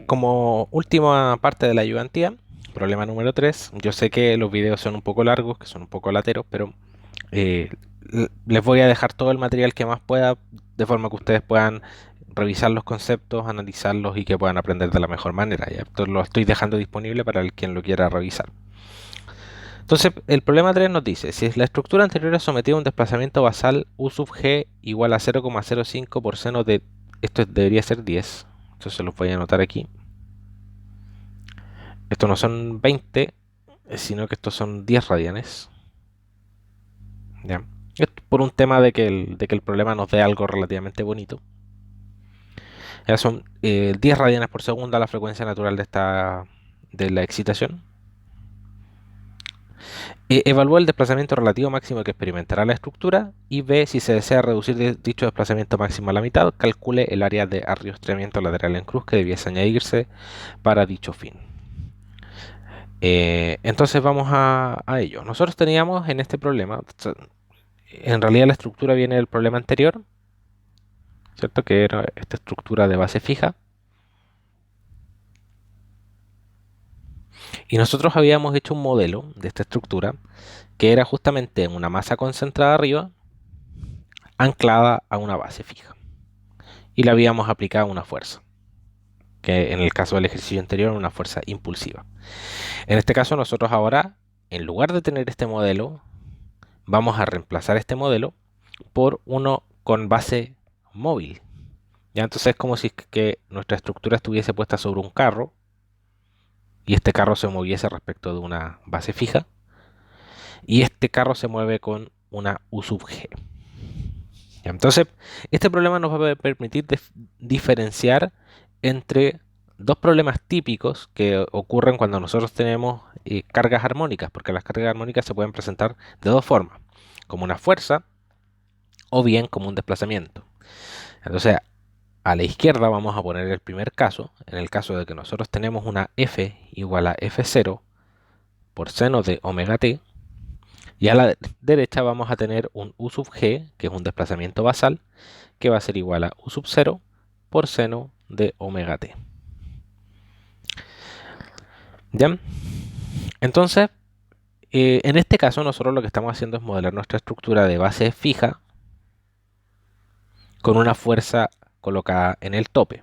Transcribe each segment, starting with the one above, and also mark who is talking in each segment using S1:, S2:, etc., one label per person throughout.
S1: Como última parte de la ayudantía, problema número 3. Yo sé que los videos son un poco largos, que son un poco lateros, pero eh, les voy a dejar todo el material que más pueda, de forma que ustedes puedan revisar los conceptos, analizarlos y que puedan aprender de la mejor manera. ¿Ya? Esto lo estoy dejando disponible para quien lo quiera revisar. Entonces, el problema 3 nos dice, si la estructura anterior es sometida a un desplazamiento basal U sub g igual a 0,05 por seno de... Esto debería ser 10. Entonces los voy a anotar aquí. Estos no son 20, sino que estos son 10 radianes. ¿Ya? Esto por un tema de que el problema nos dé algo relativamente bonito. Ya son 10 radianes por segundo la frecuencia natural de la excitación. Evalúa el desplazamiento relativo máximo que experimentará la estructura y ve si se desea reducir dicho desplazamiento máximo a la mitad. Calcule el área de arriostramiento lateral en cruz que debiese añadirse para dicho fin. Entonces vamos a ello. Nosotros teníamos en este problema, en realidad la estructura viene del problema anterior, ¿cierto? Que era esta estructura de base fija. Y nosotros habíamos hecho un modelo de esta estructura que era justamente una masa concentrada arriba, anclada a una base fija. Y le habíamos aplicado una fuerza, que en el caso del ejercicio anterior era una fuerza impulsiva. En este caso nosotros ahora, en lugar de tener este modelo, vamos a reemplazar este modelo por uno con base móvil. Ya entonces es como si que nuestra estructura estuviese puesta sobre un carro y este carro se moviese respecto de una base fija y este carro se mueve con una U sub G. Ya, entonces, este problema nos va a permitir diferenciar entre dos problemas típicos que ocurren cuando nosotros tenemos cargas armónicas, porque las cargas armónicas se pueden presentar de dos formas, como una fuerza o bien como un desplazamiento. Entonces, a la izquierda vamos a poner el primer caso, en el caso de que nosotros tenemos una F igual a F0 por seno de omega t, y a la derecha vamos a tener un U sub g, que es un desplazamiento basal, que va a ser igual a U sub 0 por seno de omega t. ¿Ya? Entonces, en este caso nosotros lo que estamos haciendo es modelar nuestra estructura de base fija con una fuerza colocada en el tope.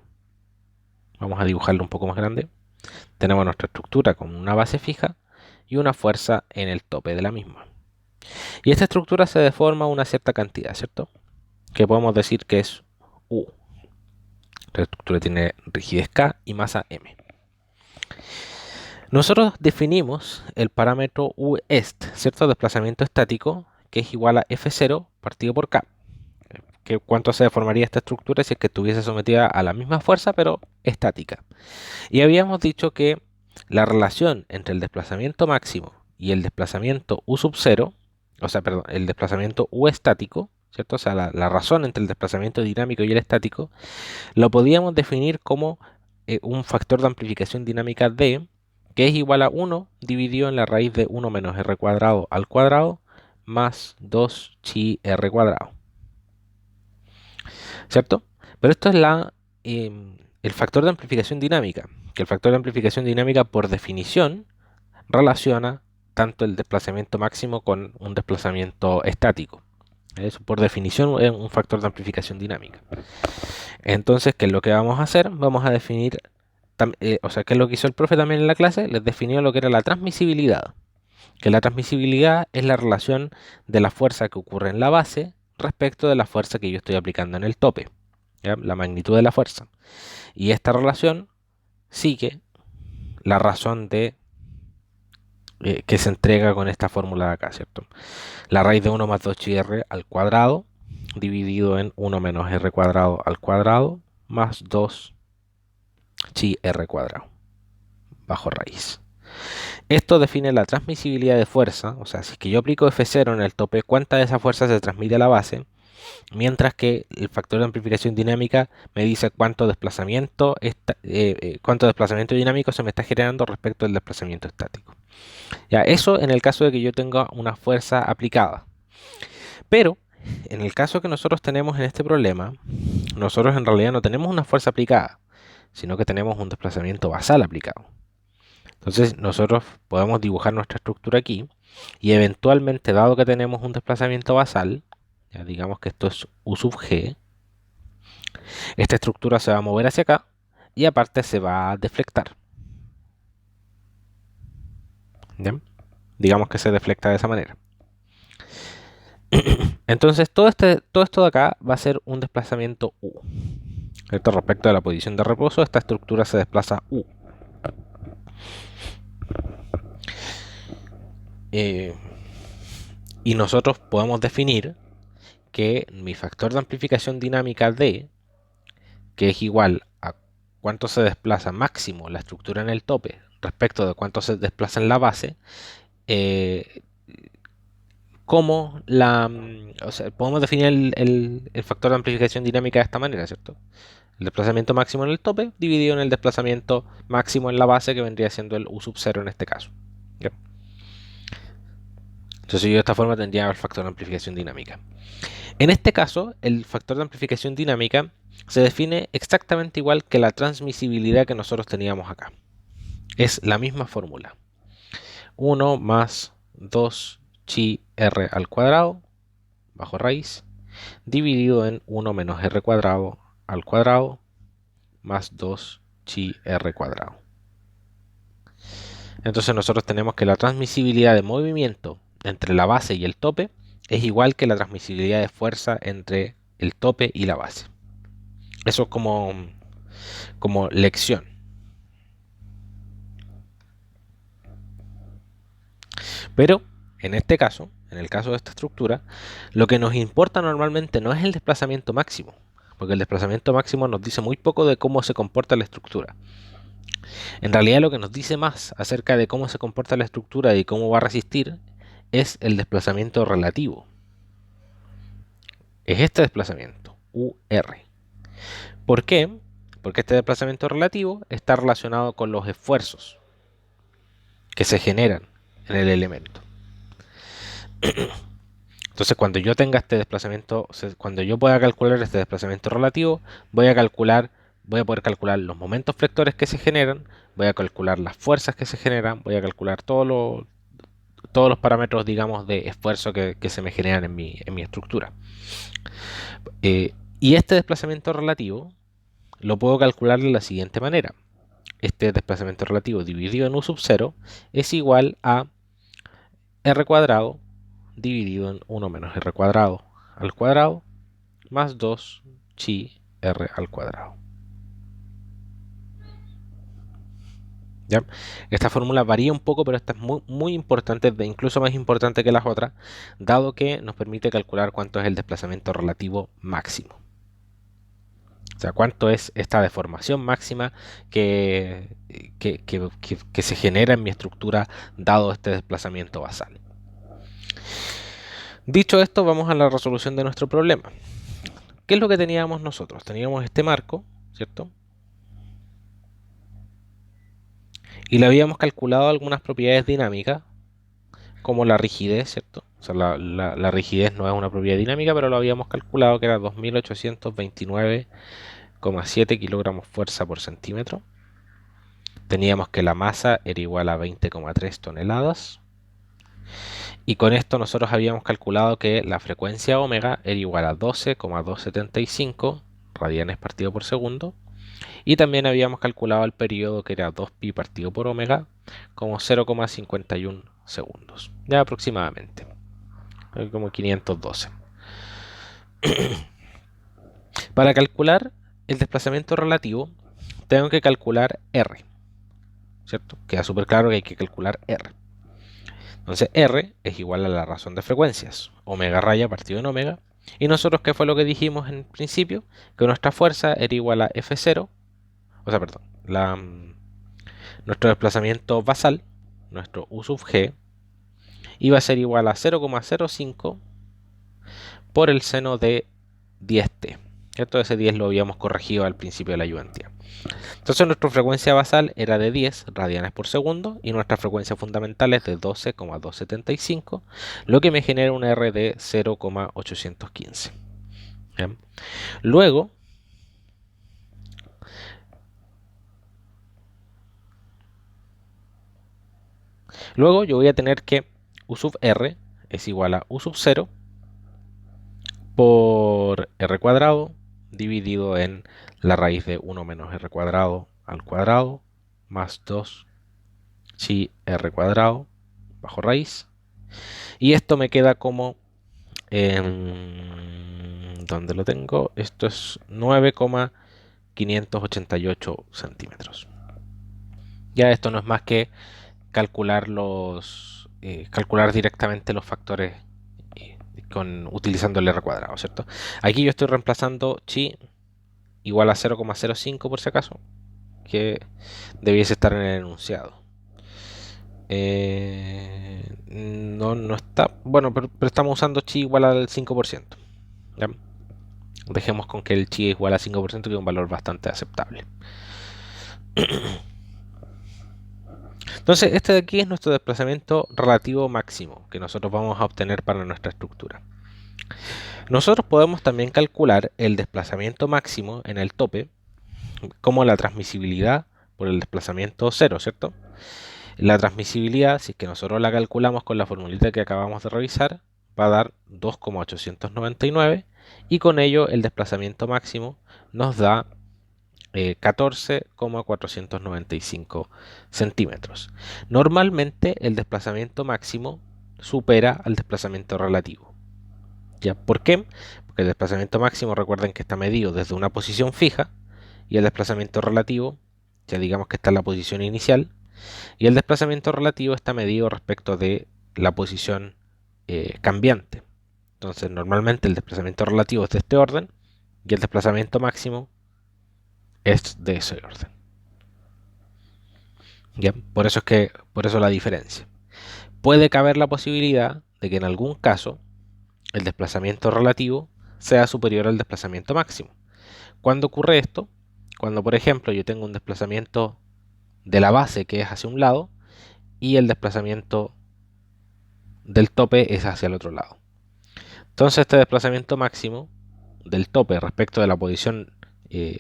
S1: Vamos a dibujarlo un poco más grande. Tenemos nuestra estructura con una base fija y una fuerza en el tope de la misma. Y esta estructura se deforma una cierta cantidad, ¿cierto? Que podemos decir que es U. La estructura tiene rigidez K y masa M. Nosotros definimos el parámetro UEST, ¿cierto? Desplazamiento estático, que es igual a F0 partido por K. Que cuánto se deformaría esta estructura si es que estuviese sometida a la misma fuerza, pero estática. Y habíamos dicho que la relación entre el desplazamiento máximo y el desplazamiento U sub 0, o sea, perdón, el desplazamiento U estático, ¿cierto? O sea, la razón entre el desplazamiento dinámico y el estático, lo podíamos definir como un factor de amplificación dinámica D, que es igual a 1 dividido en la raíz de 1 menos r cuadrado al cuadrado más 2 chi r cuadrado, ¿cierto? Pero esto es el factor de amplificación dinámica, que el factor de amplificación dinámica por definición relaciona tanto el desplazamiento máximo con un desplazamiento estático. Eso por definición es un factor de amplificación dinámica. Entonces, ¿qué es lo que vamos a hacer? Vamos a definir, o sea, ¿qué es lo que hizo el profe también en la clase? Les definió lo que era la transmisibilidad. Que la transmisibilidad es la relación de la fuerza que ocurre en la base respecto de la fuerza que yo estoy aplicando en el tope. ¿Ya? La magnitud de la fuerza. Y esta relación sigue la razón de que se entrega con esta fórmula de acá, ¿cierto? La raíz de 1 más 2 chi r al cuadrado dividido en 1 menos r cuadrado al cuadrado más 2 chi r cuadrado bajo raíz. Esto define la transmisibilidad de fuerza, o sea, si es que yo aplico F0 en el tope, cuánta de esa fuerza se transmite a la base, mientras que el factor de amplificación dinámica me dice cuánto desplazamiento dinámico se me está generando respecto al desplazamiento estático. Ya, eso en el caso de que yo tenga una fuerza aplicada. Pero en el caso que nosotros tenemos en este problema, nosotros en realidad no tenemos una fuerza aplicada, sino que tenemos un desplazamiento basal aplicado. Entonces nosotros podemos dibujar nuestra estructura aquí y eventualmente, dado que tenemos un desplazamiento basal, ya digamos que esto es U sub G, esta estructura se va a mover hacia acá y aparte se va a deflectar. ¿Ya? Digamos que se deflecta de esa manera. Entonces todo esto de acá va a ser un desplazamiento U. ¿Cierto? Respecto a la posición de reposo, esta estructura se desplaza U. Y nosotros podemos definir que mi factor de amplificación dinámica D, que es igual a cuánto se desplaza máximo la estructura en el tope respecto de cuánto se desplaza en la base, o sea, podemos definir el factor de amplificación dinámica de esta manera, ¿cierto? El desplazamiento máximo en el tope dividido en el desplazamiento máximo en la base, que vendría siendo el U sub 0 en este caso. ¿Ya? Entonces yo de esta forma tendría el factor de amplificación dinámica. En este caso, el factor de amplificación dinámica se define exactamente igual que la transmisibilidad que nosotros teníamos acá. Es la misma fórmula. 1 más 2 chi r al cuadrado bajo raíz dividido en 1 menos r cuadrado al cuadrado más 2 chi r cuadrado. Entonces nosotros tenemos que la transmisibilidad de movimiento entre la base y el tope es igual que la transmisibilidad de fuerza entre el tope y la base. Eso es como lección. Pero en este caso, en el caso de esta estructura, lo que nos importa normalmente no es el desplazamiento máximo, porque el desplazamiento máximo nos dice muy poco de cómo se comporta la estructura. En realidad lo que nos dice más acerca de cómo se comporta la estructura y cómo va a resistir es el desplazamiento relativo. Es este desplazamiento, UR. ¿Por qué? Porque este desplazamiento relativo está relacionado con los esfuerzos que se generan en el elemento. Entonces, cuando yo tenga este desplazamiento, cuando yo pueda calcular este desplazamiento relativo, voy a poder calcular los momentos flectores que se generan, voy a calcular las fuerzas que se generan, voy a calcular todos los parámetros, digamos, de esfuerzo que se me generan en mi estructura. Y este desplazamiento relativo lo puedo calcular de la siguiente manera. Este desplazamiento relativo dividido en U sub 0 es igual a r cuadrado dividido en 1 menos r cuadrado al cuadrado más 2 chi r al cuadrado. ¿Ya? Esta fórmula varía un poco, pero esta es muy importante, incluso más importante que las otras, dado que nos permite calcular cuánto es el desplazamiento relativo máximo. O sea, cuánto es esta deformación máxima que se genera en mi estructura dado este desplazamiento basal. Dicho esto, vamos a la resolución de nuestro problema. ¿Qué es lo que teníamos nosotros? Teníamos este marco, ¿cierto? Y le habíamos calculado algunas propiedades dinámicas, como la rigidez, ¿cierto? O sea, la rigidez no es una propiedad dinámica, pero lo habíamos calculado que era 2829,7 kilogramos fuerza por centímetro. Teníamos que la masa era igual a 20,3 toneladas. Y con esto nosotros habíamos calculado que la frecuencia omega era igual a 12,275 radianes partido por segundo. Y también habíamos calculado el periodo, que era 2pi partido por omega, como 0,51 segundos. Ya aproximadamente. Como 512. Para calcular el desplazamiento relativo, tengo que calcular R. ¿Cierto? Queda súper claro que hay que calcular R. Entonces R es igual a la razón de frecuencias, omega raya partido en omega. Y nosotros, ¿qué fue lo que dijimos en principio? Que nuestra fuerza era igual a F0, o sea, perdón, nuestro desplazamiento basal, nuestro U sub G, iba a ser igual a 0,05 por el seno de 10t. ¿Cierto? Ese 10 lo habíamos corregido al principio de la ayudantía. Entonces nuestra frecuencia basal era de 10 radianes por segundo y nuestra frecuencia fundamental es de 12,275, lo que me genera un R de 0,815. Luego, Luego yo voy a tener que u sub r es igual a u sub 0 por r cuadrado dividido en la raíz de 1 menos r cuadrado al cuadrado más 2 chi r cuadrado bajo raíz. Y esto me queda como, ¿dónde lo tengo? Esto es 9,588 centímetros. Ya esto no es más que calcular calcular directamente los factores utilizando el r cuadrado, ¿cierto? Aquí yo estoy reemplazando chi igual a 0,05 por si acaso, que debiese estar en el enunciado. No está. Bueno, pero estamos usando chi igual al 5%. ¿Ya? Dejemos con que el chi es igual a 5%, que es un valor bastante aceptable. Entonces, este de aquí es nuestro desplazamiento relativo máximo que nosotros vamos a obtener para nuestra estructura. Nosotros podemos también calcular el desplazamiento máximo en el tope como la transmisibilidad por el desplazamiento cero, ¿cierto? La transmisibilidad, si es que nosotros la calculamos con la formulita que acabamos de revisar, va a dar 2,899 y con ello el desplazamiento máximo nos da 14,495 centímetros. Normalmente el desplazamiento máximo supera al desplazamiento relativo. ¿Ya? ¿Por qué? Porque el desplazamiento máximo, recuerden que está medido desde una posición fija y el desplazamiento relativo, ya digamos que está en la posición inicial, y el desplazamiento relativo está medido respecto de la posición cambiante. Entonces, normalmente el desplazamiento relativo es de este orden y el desplazamiento máximo es de ese orden. ¿Ya? Por eso la diferencia. Puede caber la posibilidad de que en algún caso el desplazamiento relativo sea superior al desplazamiento máximo. ¿Cuándo ocurre esto? Cuando, por ejemplo, yo tengo un desplazamiento de la base que es hacia un lado y el desplazamiento del tope es hacia el otro lado. Entonces este desplazamiento máximo del tope respecto de la posición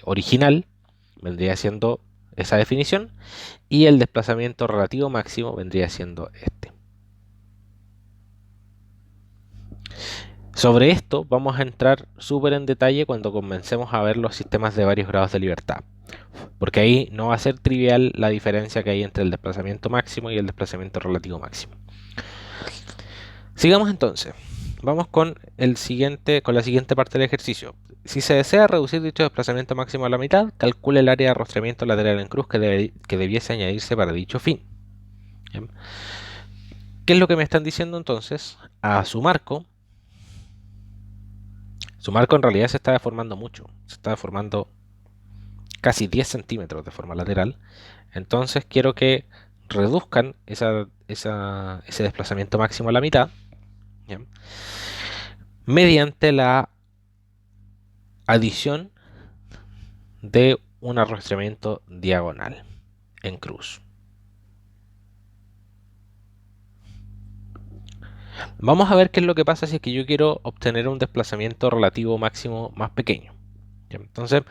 S1: original vendría siendo esa definición y el desplazamiento relativo máximo vendría siendo este. Sobre esto vamos a entrar súper en detalle cuando comencemos a ver los sistemas de varios grados de libertad, porque ahí no va a ser trivial la diferencia que hay entre el desplazamiento máximo y el desplazamiento relativo máximo. Sigamos entonces. Vamos con la siguiente parte del ejercicio. Si se desea reducir dicho desplazamiento máximo a la mitad, calcule el área de arrastramiento lateral en cruz que debiese añadirse para dicho fin. ¿Bien? ¿Qué es lo que me están diciendo entonces? A su marco en realidad se está deformando mucho. Se está deformando casi 10 centímetros de forma lateral. Entonces quiero que reduzcan ese desplazamiento máximo a la mitad. ¿Bien? Mediante la adición de un arrastramiento diagonal en cruz. Vamos a ver qué es lo que pasa si es que yo quiero obtener un desplazamiento relativo máximo más pequeño. Entonces,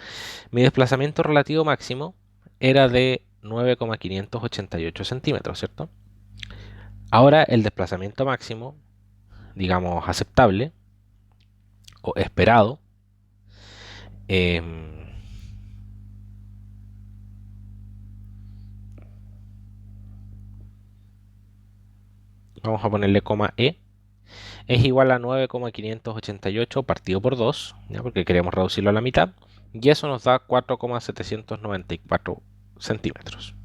S1: mi desplazamiento relativo máximo era de 9,588 centímetros, ¿cierto? Ahora el desplazamiento máximo, digamos aceptable o esperado, vamos a ponerle coma E, es igual a 9,588 partido por 2, ¿ya? Porque queremos reducirlo a la mitad, y eso nos da 4,794 centímetros.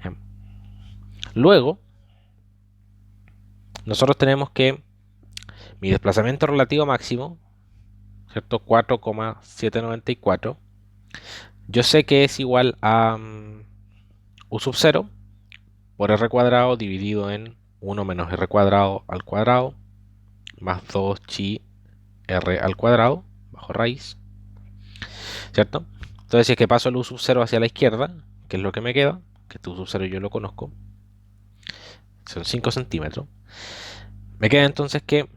S1: ¿Ya? Luego, nosotros tenemos que mi desplazamiento relativo máximo, ¿cierto? 4,794, yo sé que es igual a u sub 0 por r cuadrado dividido en 1 menos r cuadrado al cuadrado más 2 chi r al cuadrado bajo raíz, ¿cierto? Entonces si es que paso el u sub 0 hacia la izquierda, que es lo que me queda, que este u sub 0 yo lo conozco, son 5 centímetros, me queda entonces que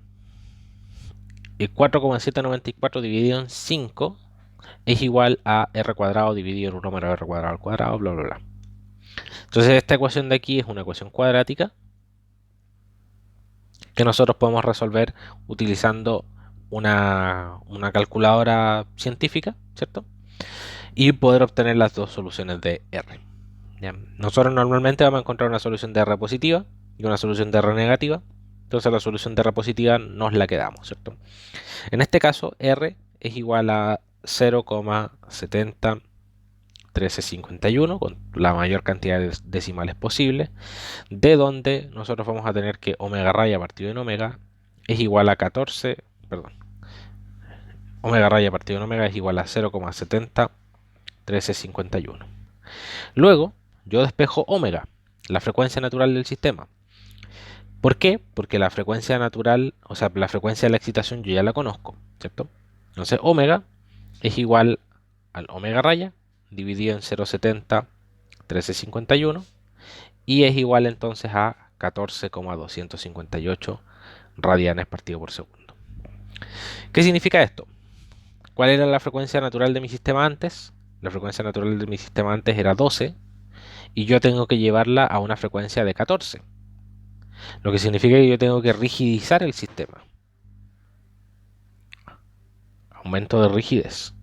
S1: el 4,794 dividido en 5 es igual a r cuadrado dividido en 1 menos r cuadrado al cuadrado, bla bla bla. Entonces esta ecuación de aquí es una ecuación cuadrática que nosotros podemos resolver utilizando una calculadora científica, ¿cierto? Y poder obtener las dos soluciones de R. ¿Ya? Nosotros normalmente vamos a encontrar una solución de R positiva y una solución de R negativa. Entonces la solución de R positiva nos la quedamos, ¿cierto? En este caso, R es igual a 0,701351 con la mayor cantidad de decimales posible, de donde nosotros vamos a tener que omega raya partido en omega es igual a 14, perdón, omega raya partido en omega es igual a 0,701351. Luego, yo despejo omega, la frecuencia natural del sistema. ¿Por qué? Porque la frecuencia natural, o sea, la frecuencia de la excitación yo ya la conozco, ¿cierto? Entonces, omega es igual al omega raya dividido en 0,701351 y es igual entonces a 14,258 radianes partido por segundo. ¿Qué significa esto? ¿Cuál era la frecuencia natural de mi sistema antes? La frecuencia natural de mi sistema antes era 12 y yo tengo que llevarla a una frecuencia de 14. Lo que significa que yo tengo que rigidizar el sistema. Aumento de rigidez.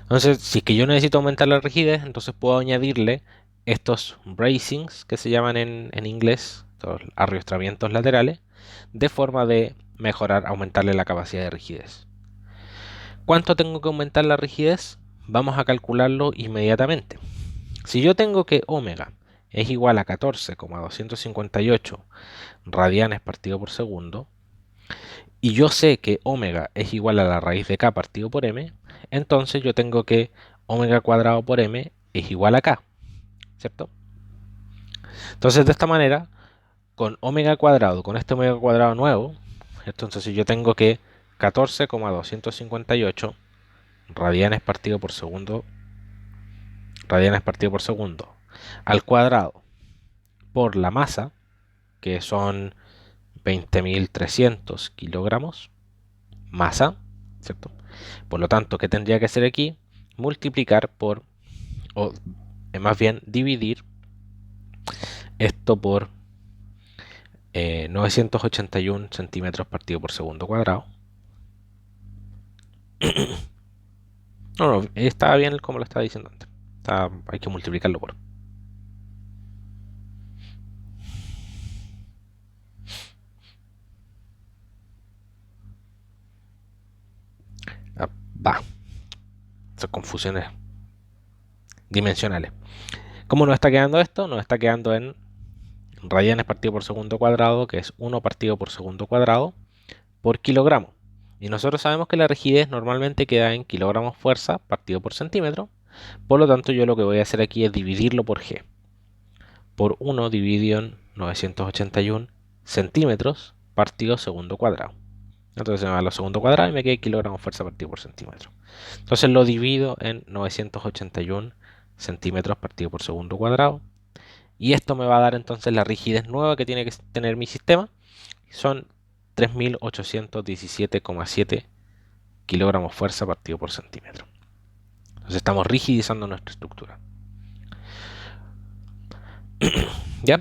S1: Entonces, si es que yo necesito aumentar la rigidez, entonces puedo añadirle estos bracings que se llaman en inglés, estos arriostramientos laterales, de forma de mejorar, aumentarle la capacidad de rigidez. ¿Cuánto tengo que aumentar la rigidez? Vamos a calcularlo inmediatamente. Si yo tengo que omega es igual a 14,258 radianes partido por segundo, y yo sé que omega es igual a la raíz de k partido por m, entonces yo tengo que omega cuadrado por m es igual a k, ¿cierto? Entonces de esta manera, con omega cuadrado, con este omega cuadrado nuevo, entonces yo tengo que 14,258 radianes partido por segundo al cuadrado por la masa, que son 20.300 kilogramos, masa, ¿cierto? Por lo tanto, ¿qué tendría que hacer aquí? Multiplicar por, o más bien dividir esto por 981 centímetros partido por segundo cuadrado. No, estaba bien como lo estaba diciendo antes. Hay que multiplicarlo por. Va, esas confusiones dimensionales. ¿Cómo nos está quedando esto? Nos está quedando en radianes partido por segundo cuadrado, que es 1 partido por segundo cuadrado por kilogramo. Y nosotros sabemos que la rigidez normalmente queda en kilogramos fuerza partido por centímetro. Por lo tanto, yo lo que voy a hacer aquí es dividirlo por G. Por 1 dividido en 981 centímetros partido segundo cuadrado. Entonces me va a lo segundo cuadrado y me queda kilogramos fuerza partido por centímetro. Entonces lo divido en 981 centímetros partido por segundo cuadrado. Y esto me va a dar entonces la rigidez nueva que tiene que tener mi sistema. Son 3.817,7 kilogramos fuerza partido por centímetro. Entonces estamos rigidizando nuestra estructura. ¿Ya?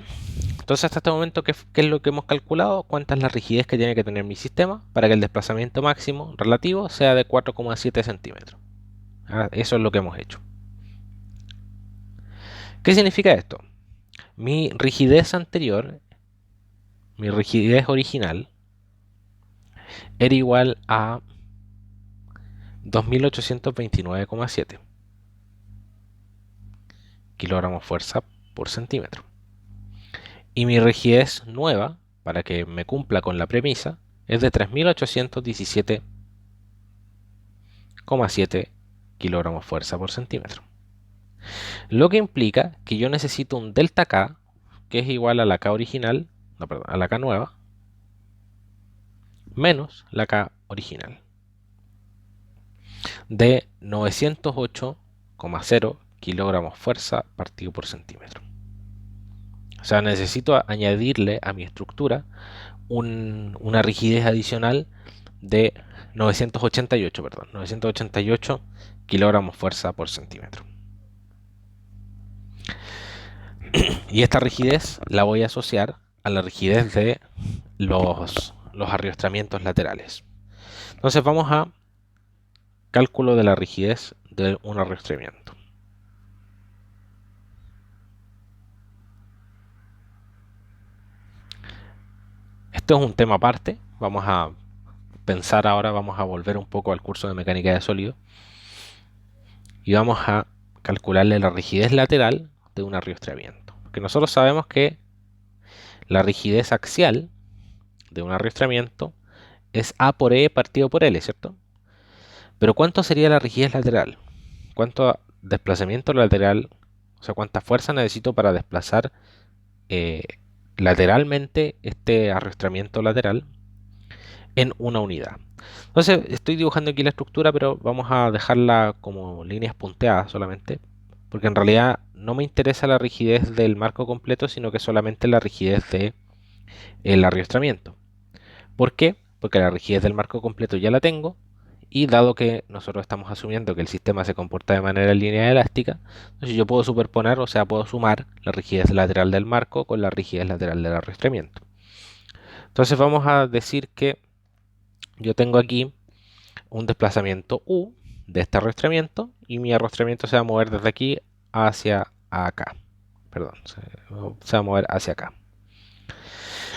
S1: Entonces hasta este momento, ¿qué es lo que hemos calculado? ¿Cuánta es la rigidez que tiene que tener mi sistema para que el desplazamiento máximo relativo sea de 4,7 centímetros? Eso es lo que hemos hecho. ¿Qué significa esto? Mi rigidez anterior, mi rigidez original, era igual a 2.829,7 kilogramos fuerza por centímetro. Y mi rigidez nueva, para que me cumpla con la premisa, es de 3.817,7 kilogramos fuerza por centímetro. Lo que implica que yo necesito un delta K, que es igual a la K original, no, perdón, a la K nueva, menos la K original, de 908,0 kilogramos fuerza partido por centímetro. O sea, necesito añadirle a mi estructura una rigidez adicional de 988 kilogramos fuerza por centímetro. Y esta rigidez la voy a asociar a la rigidez de los arrastramientos laterales. Entonces vamos a cálculo de la rigidez de un arrastramiento. Esto es un tema aparte. Vamos a pensar ahora, vamos a volver un poco al curso de mecánica de sólidos y vamos a calcularle la rigidez lateral de un arrastramiento. Porque nosotros sabemos que la rigidez axial de un arrastramiento es A por E partido por L, ¿cierto? Pero ¿cuánto sería la rigidez lateral? ¿Cuánto desplazamiento lateral, o sea, cuánta fuerza necesito para desplazar eh, lateralmente este arrastramiento lateral en una unidad? Entonces estoy dibujando aquí la estructura, pero vamos a dejarla como líneas punteadas solamente, porque en realidad no me interesa la rigidez del marco completo, sino que solamente la rigidez del arrastramiento. ¿Por qué? Porque la rigidez del marco completo ya la tengo, y dado que nosotros estamos asumiendo que el sistema se comporta de manera lineal elástica, entonces yo puedo superponer, o sea, puedo sumar la rigidez lateral del marco con la rigidez lateral del arrastramiento. Entonces vamos a decir que yo tengo aquí un desplazamiento U de este arrastramiento y mi arrastramiento se va a mover desde aquí hacia acá. Perdón, se va a mover hacia acá.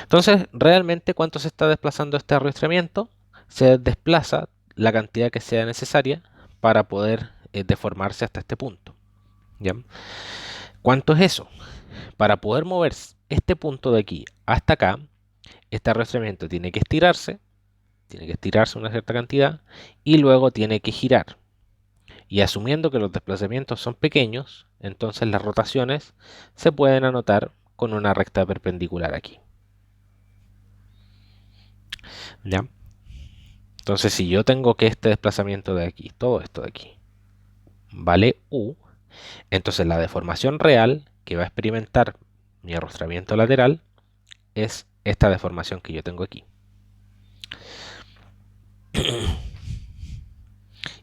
S1: Entonces, realmente, ¿cuánto se está desplazando este arrastramiento? Se desplaza la cantidad que sea necesaria para poder deformarse hasta este punto. ¿Ya? ¿Cuánto es eso? Para poder mover este punto de aquí hasta acá, este arrastramiento tiene que estirarse una cierta cantidad y luego tiene que girar. Y asumiendo que los desplazamientos son pequeños, entonces las rotaciones se pueden anotar con una recta perpendicular aquí. ¿Ya? Entonces, si yo tengo que este desplazamiento de aquí, todo esto de aquí, vale U, entonces la deformación real que va a experimentar mi arrastramiento lateral es esta deformación que yo tengo aquí.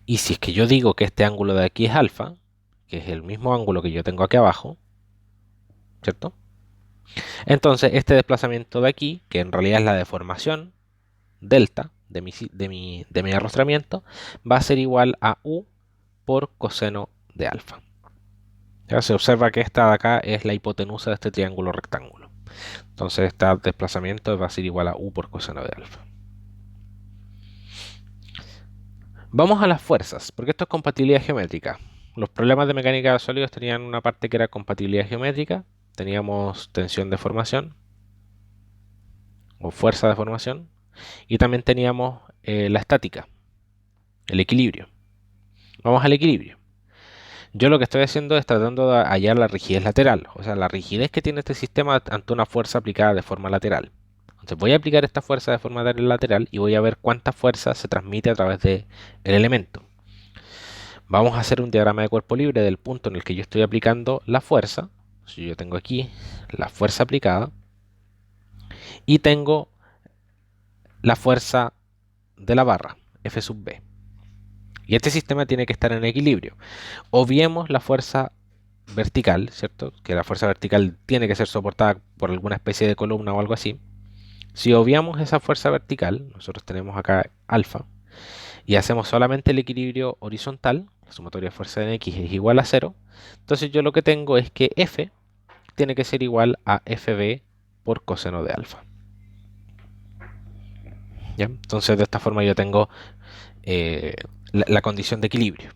S1: Y si es que yo digo que este ángulo de aquí es alfa, que es el mismo ángulo que yo tengo aquí abajo, ¿cierto? Entonces este desplazamiento de aquí, que en realidad es la deformación delta de mi arrastramiento, va a ser igual a U por coseno de alfa. Ya se observa que esta de acá es la hipotenusa de este triángulo rectángulo. Entonces este desplazamiento va a ser igual a U por coseno de alfa. Vamos a las fuerzas, porque esto es compatibilidad geométrica. Los problemas de mecánica de sólidos tenían una parte que era compatibilidad geométrica. Teníamos tensión de formación o fuerza de formación. Y también teníamos la estática, el equilibrio. Vamos al equilibrio. Yo lo que estoy haciendo es tratando de hallar la rigidez lateral, o sea, la rigidez que tiene este sistema ante una fuerza aplicada de forma lateral. Entonces voy a aplicar esta fuerza de forma lateral y voy a ver cuánta fuerza se transmite a través del elemento. Vamos a hacer un diagrama de cuerpo libre del punto en el que yo estoy aplicando la fuerza. Si yo tengo aquí la fuerza aplicada y tengo la fuerza de la barra, F sub B. Y este sistema tiene que estar en equilibrio. Obviemos la fuerza vertical, ¿cierto? Que la fuerza vertical tiene que ser soportada por alguna especie de columna o algo así. Si obviamos esa fuerza vertical, nosotros tenemos acá alfa, y hacemos solamente el equilibrio horizontal, la sumatoria de fuerza en X es igual a 0, entonces yo lo que tengo es que F tiene que ser igual a FB por coseno de alfa. ¿Ya? Entonces de esta forma yo tengo la condición de equilibrio.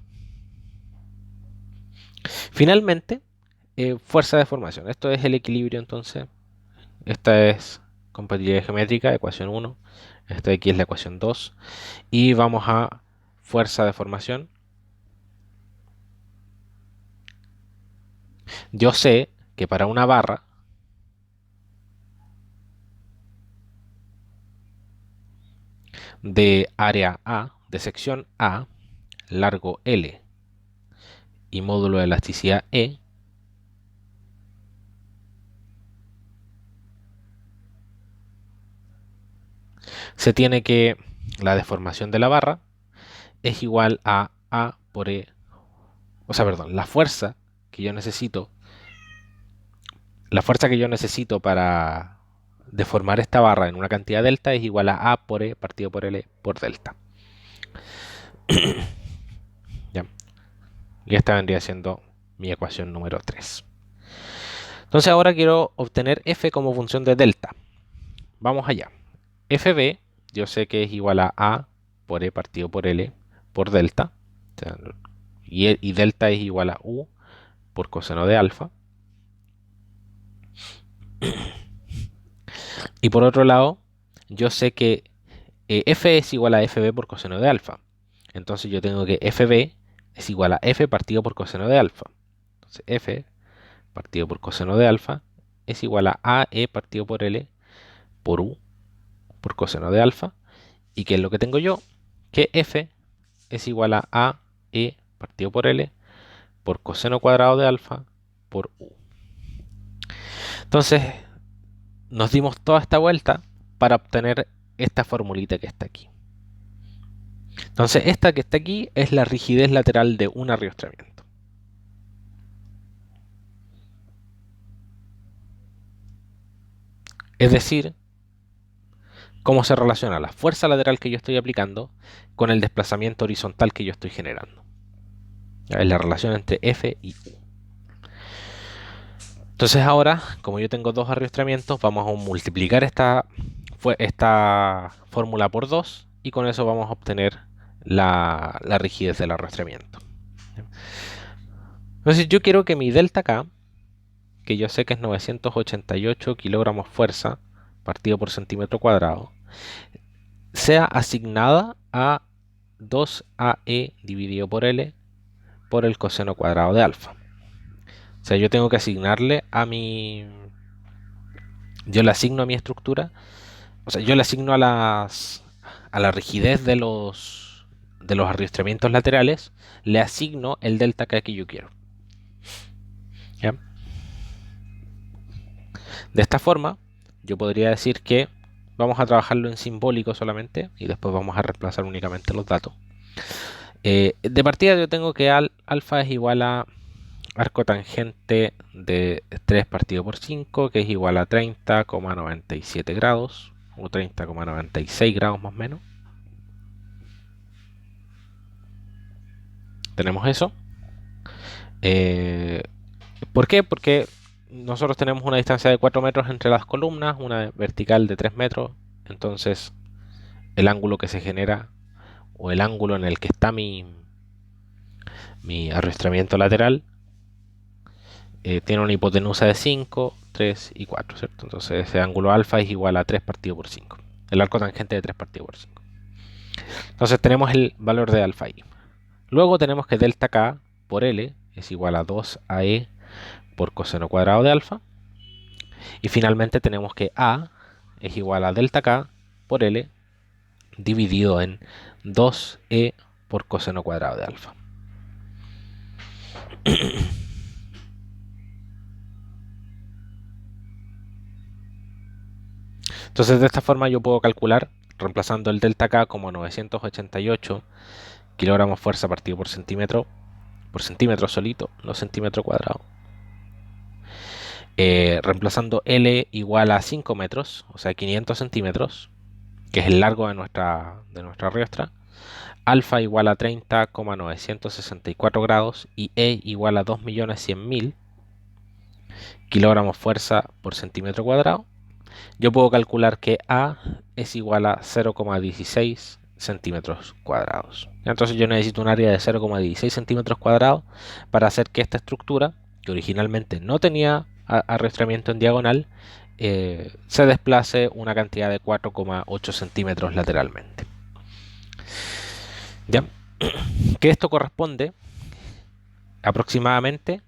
S1: Finalmente, fuerza de formación. Esto es el equilibrio entonces. Esta es compatibilidad geométrica, ecuación 1. Esta de aquí es la ecuación 2. Y vamos a fuerza de formación. Yo sé que para una barra de área A, de sección A, largo L y módulo de elasticidad E, se tiene que la deformación de la barra es igual a A por E, o sea, perdón, la fuerza que yo necesito la fuerza que yo necesito para deformar esta barra en una cantidad delta es igual a A por E partido por L por delta. ¿Ya? Y esta vendría siendo mi ecuación número 3. Entonces ahora quiero obtener f como función de delta. Vamos allá. fb yo sé que es igual a A por E partido por L por delta. O sea, y delta es igual a U por coseno de alfa. Y por otro lado, yo sé que f es igual a fb por coseno de alfa. Entonces yo tengo que fb es igual a f partido por coseno de alfa. Entonces f partido por coseno de alfa es igual a ae partido por L por U por coseno de alfa. ¿Y qué es lo que tengo yo? Que f es igual a ae partido por L por coseno cuadrado de alfa por U. Entonces nos dimos toda esta vuelta para obtener esta formulita que está aquí. Entonces esta que está aquí es la rigidez lateral de un arrastramiento. Es decir, cómo se relaciona la fuerza lateral que yo estoy aplicando con el desplazamiento horizontal que yo estoy generando. Es la relación entre F y U. Entonces ahora, como yo tengo dos arrastramientos, vamos a multiplicar esta fórmula por 2 y con eso vamos a obtener la rigidez del arrastramiento. Entonces yo quiero que mi delta K, que yo sé que es 988 kilogramos fuerza partido por centímetro cuadrado, sea asignada a 2AE dividido por L por el coseno cuadrado de alfa. O sea, yo tengo que asignarle a mi... Yo le asigno a mi estructura, o sea, yo le asigno a la rigidez de los arrastramientos laterales, le asigno el delta K que yo quiero. ¿Ya? De esta forma, yo podría decir que vamos a trabajarlo en simbólico solamente y después vamos a reemplazar únicamente los datos. De partida yo tengo que alfa es igual a arco tangente de 3 partido por 5, que es igual a 30,97 grados, o 30,96 grados más o menos. Tenemos eso. ¿Por qué? Porque nosotros tenemos una distancia de 4 metros entre las columnas, una vertical de 3 metros, entonces el ángulo que se genera, o el ángulo en el que está mi arrastramiento lateral, tiene una hipotenusa de 5, 3 y 4, ¿cierto? Entonces ese ángulo alfa es igual a 3 partido por 5. El arco tangente de 3 partido por 5. Entonces tenemos el valor de alfa ahí. Luego tenemos que delta K por L es igual a 2AE por coseno cuadrado de alfa. Y finalmente tenemos que A es igual a delta K por L dividido en 2E por coseno cuadrado de alfa. Entonces de esta forma yo puedo calcular, reemplazando el delta K como 988 kilogramos fuerza partido por centímetro solito, no centímetro cuadrado. Reemplazando L igual a 5 metros, o sea 500 centímetros, que es el largo de nuestra riestra. Alfa igual a 30,964 grados y E igual a 2.100.000 kilogramos fuerza por centímetro cuadrado. Yo puedo calcular que A es igual a 0,16 centímetros cuadrados. Entonces yo necesito un área de 0,16 centímetros cuadrados para hacer que esta estructura, que originalmente no tenía arrastramiento en diagonal, se desplace una cantidad de 4,8 centímetros lateralmente. ¿Ya? Que esto corresponde aproximadamente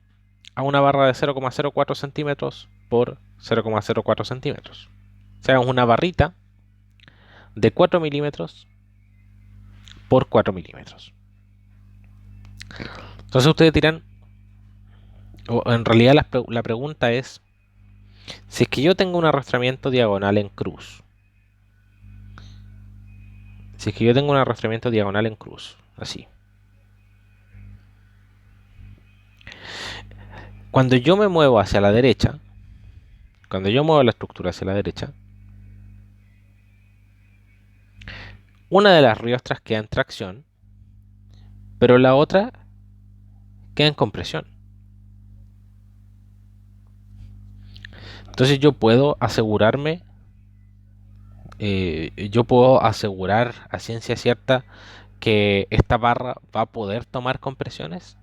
S1: a una barra de 0,04 centímetros por 0,04 centímetros. O sea, es una barrita de 4 milímetros por 4 milímetros. Entonces ustedes dirán, o en realidad la pregunta es, si es que yo tengo un arrastramiento diagonal en cruz, así. Cuando yo me muevo hacia la derecha, Cuando yo muevo la estructura hacia la derecha, una de las riostras queda en tracción, pero la otra queda en compresión. Entonces yo puedo asegurar a ciencia cierta que esta barra va a poder tomar compresiones.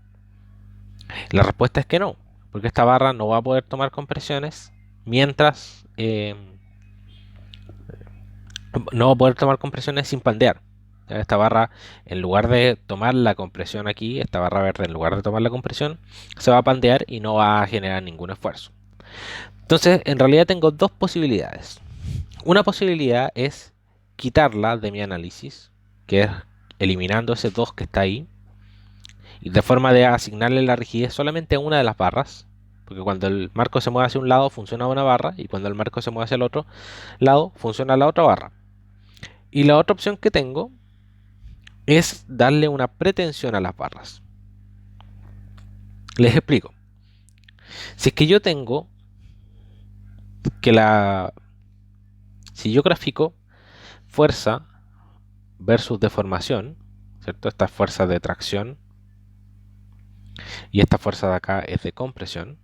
S1: La respuesta es que no, porque esta barra no va a poder tomar compresiones mientras no va a poder tomar compresiones sin pandear. Ya, esta barra, en lugar de tomar la compresión aquí, esta barra verde, en lugar de tomar la compresión, se va a pandear y no va a generar ningún esfuerzo. Entonces, en realidad tengo dos posibilidades. Una posibilidad es quitarla de mi análisis, que es eliminando ese 2 que está ahí, y de forma de asignarle la rigidez solamente a una de las barras, porque cuando el marco se mueve hacia un lado funciona una barra, y cuando el marco se mueve hacia el otro lado funciona la otra barra. Y la otra opción que tengo es darle una pretensión a las barras. Les explico. Si es que yo tengo que si yo grafico fuerza versus deformación, ¿cierto? Esta fuerza de tracción y esta fuerza de acá es de compresión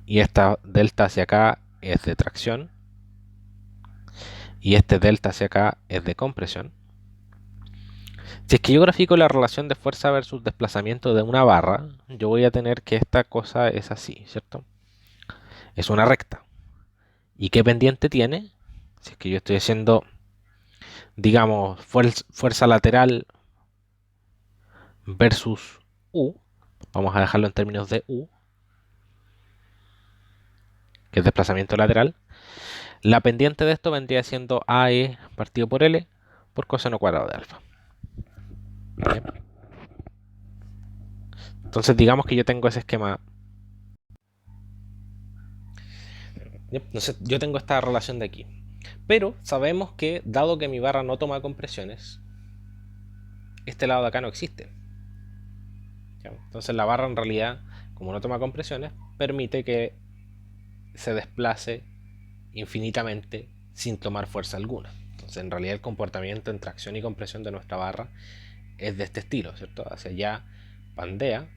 S1: y esta delta hacia acá es de tracción y este delta hacia acá es de compresión. Si es que yo grafico la relación de fuerza versus desplazamiento de una barra, yo voy a tener que esta cosa es así, ¿cierto? Es una recta. ¿Y qué pendiente tiene? Si es que yo estoy haciendo, digamos, fuerza lateral versus U, vamos a dejarlo en términos de U, que es desplazamiento lateral, la pendiente de esto vendría siendo AE partido por L por coseno cuadrado de alfa. ¿Bien? Entonces digamos que yo tengo ese esquema. Entonces yo tengo esta relación de aquí. Pero sabemos que dado que mi barra no toma compresiones, este lado de acá no existe. ¿Ya? Entonces la barra en realidad, como no toma compresiones, permite que se desplace infinitamente sin tomar fuerza alguna. Entonces en realidad el comportamiento en tracción y compresión de nuestra barra es de este estilo, ¿cierto? Hacia allá pandea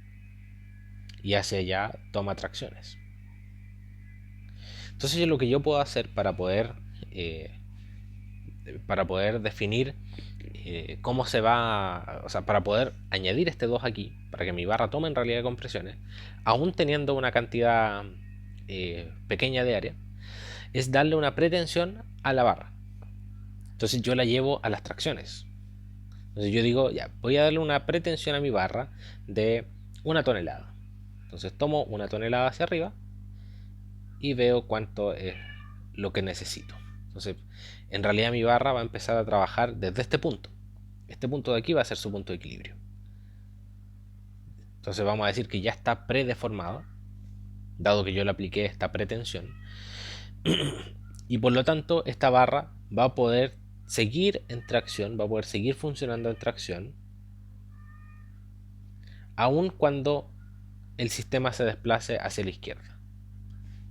S1: y hacia allá toma tracciones. Entonces lo que yo puedo hacer para poder definir cómo se va, o sea, para poder añadir este 2 aquí, para que mi barra tome en realidad compresiones, aún teniendo una cantidad pequeña de área, es darle una pretensión a la barra. Entonces yo la llevo a las tracciones. Entonces yo digo, ya, voy a darle una pretensión a mi barra de 1 tonelada. Entonces tomo 1 tonelada hacia arriba y veo cuánto es lo que necesito. Entonces, en realidad mi barra va a empezar a trabajar desde este punto. Este punto de aquí va a ser su punto de equilibrio. Entonces vamos a decir que ya está predeformado, dado que yo le apliqué esta pretensión. Y por lo tanto, esta barra va a poder seguir en tracción, va a poder seguir funcionando en tracción, aun cuando el sistema se desplace hacia la izquierda.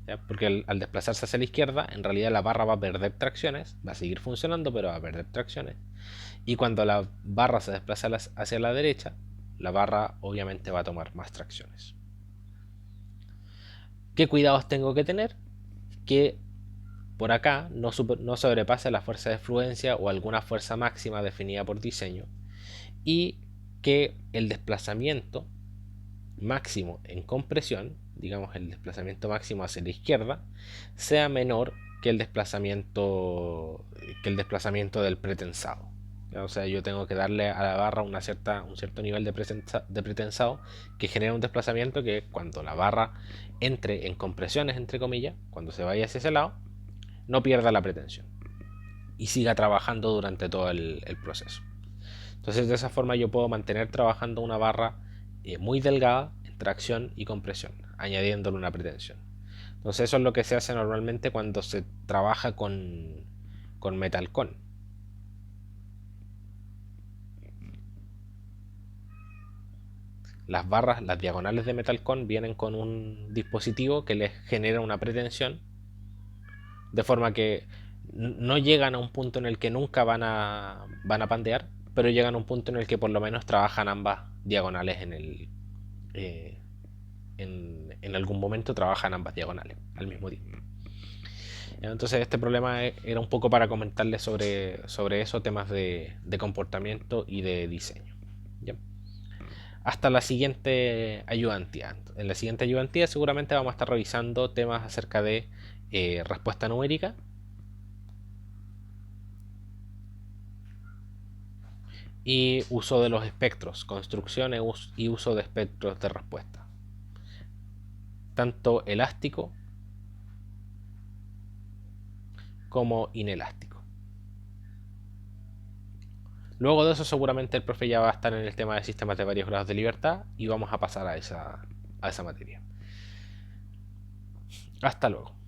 S1: ¿Ya? Porque al desplazarse hacia la izquierda, en realidad la barra va a perder tracciones, va a seguir funcionando, pero va a perder tracciones. Y cuando la barra se desplaza hacia la derecha, la barra obviamente va a tomar más tracciones. ¿Qué cuidados tengo que tener? Que por acá no sobrepase la fuerza de fluencia o alguna fuerza máxima definida por diseño, y que el desplazamiento máximo en compresión, digamos el desplazamiento máximo hacia la izquierda, sea menor que el desplazamiento del pretensado. O sea, yo tengo que darle a la barra un cierto nivel de pretensado que genera un desplazamiento que cuando la barra entre en compresiones, entre comillas, cuando se vaya hacia ese lado, no pierda la pretensión y siga trabajando durante todo el proceso. Entonces de esa forma yo puedo mantener trabajando una barra muy delgada en tracción y compresión, añadiéndole una pretensión. Entonces eso es lo que se hace normalmente cuando se trabaja con Metalcon. Las barras, las diagonales de Metalcon vienen con un dispositivo que les genera una pretensión de forma que no llegan a un punto en el que nunca van a pandear, pero llegan a un punto en el que por lo menos trabajan ambas diagonales eh, en algún momento trabajan ambas diagonales al mismo tiempo. Entonces este problema era un poco para comentarles sobre eso, temas de comportamiento y de diseño. ¿Ya? Hasta la siguiente ayudantía. En la siguiente ayudantía seguramente vamos a estar revisando temas acerca de respuesta numérica y uso de los espectros, construcción y uso de espectros de respuesta, tanto elástico como inelástico. Luego de eso seguramente el profe ya va a estar en el tema de sistemas de varios grados de libertad y vamos a pasar a esa materia. Hasta luego.